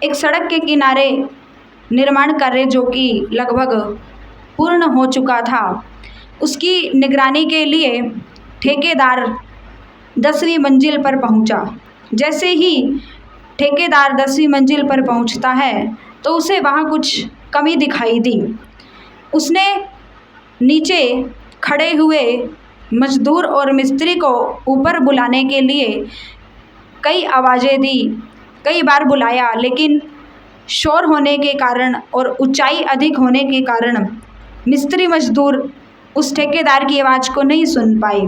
एक सड़क के किनारे निर्माण कार्य जो कि लगभग पूर्ण हो चुका था, उसकी निगरानी के लिए ठेकेदार 10वीं मंजिल पर पहुंचा। जैसे ही ठेकेदार 10वीं मंजिल पर पहुंचता है तो उसे वहाँ कुछ कमी दिखाई दी। उसने नीचे खड़े हुए मजदूर और मिस्त्री को ऊपर बुलाने के लिए कई आवाज़ें दी, कई बार बुलाया, लेकिन शोर होने के कारण और ऊंचाई अधिक होने के कारण मिस्त्री मजदूर उस ठेकेदार की आवाज़ को नहीं सुन पाए।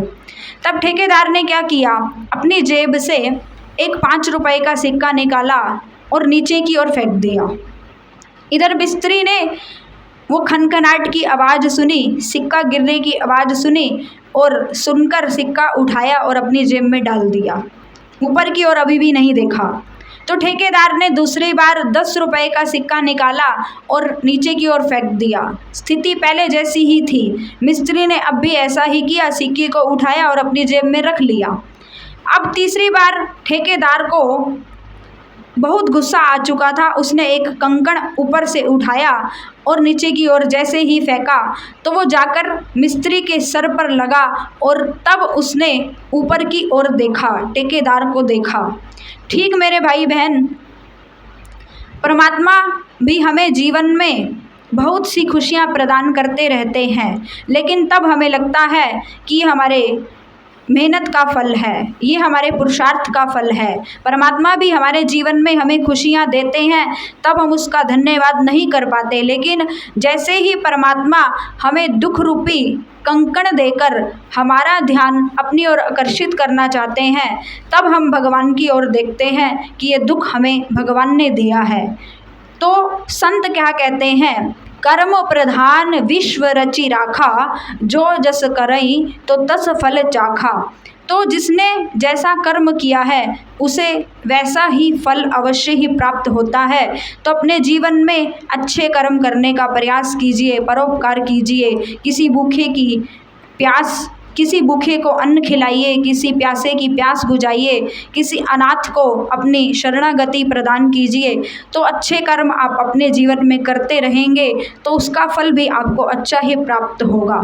तब ठेकेदार ने क्या किया, अपनी जेब से एक 5 रुपए का सिक्का निकाला और नीचे की ओर फेंक दिया। इधर मिस्त्री ने वो खनखनाहट की आवाज़ सुनी, सिक्का गिरने की आवाज़ सुनी और सुनकर सिक्का उठाया और अपनी जेब में डाल दिया। ऊपर की ओर अभी भी नहीं देखा। तो ठेकेदार ने दूसरी बार 10 रुपए का सिक्का निकाला और नीचे की ओर फेंक दिया। स्थिति पहले जैसी ही थी। मिस्त्री ने अब भी ऐसा ही किया, सिक्के को उठाया और अपनी जेब में रख लिया। अब तीसरी बार ठेकेदार को बहुत गुस्सा आ चुका था। उसने एक कंकड़ ऊपर से उठाया और नीचे की ओर जैसे ही फेंका तो वो जाकर मिस्त्री के सर पर लगा और तब उसने ऊपर की ओर देखा, ठेकेदार को देखा। ठीक मेरे भाई बहन, परमात्मा भी हमें जीवन में बहुत सी खुशियाँ प्रदान करते रहते हैं, लेकिन तब हमें लगता है कि हमारे मेहनत का फल है, ये हमारे पुरुषार्थ का फल है। परमात्मा भी हमारे जीवन में हमें खुशियाँ देते हैं, तब हम उसका धन्यवाद नहीं कर पाते। लेकिन जैसे ही परमात्मा हमें दुख रूपी कंकड़ देकर हमारा ध्यान अपनी ओर आकर्षित करना चाहते हैं, तब हम भगवान की ओर देखते हैं कि ये दुख हमें भगवान ने दिया है। तो संत क्या कहते हैं, कर्म प्रधान विश्व रचि राखा, जो जस करई तो तस फल चाखा। तो जिसने जैसा कर्म किया है उसे वैसा ही फल अवश्य ही प्राप्त होता है। तो अपने जीवन में अच्छे कर्म करने का प्रयास कीजिए, परोपकार कीजिए, किसी भूखे को अन्न खिलाइए, किसी प्यासे की प्यास बुझाइए, किसी अनाथ को अपनी शरणागति प्रदान कीजिए। तो अच्छे कर्म आप अपने जीवन में करते रहेंगे तो उसका फल भी आपको अच्छा ही प्राप्त होगा।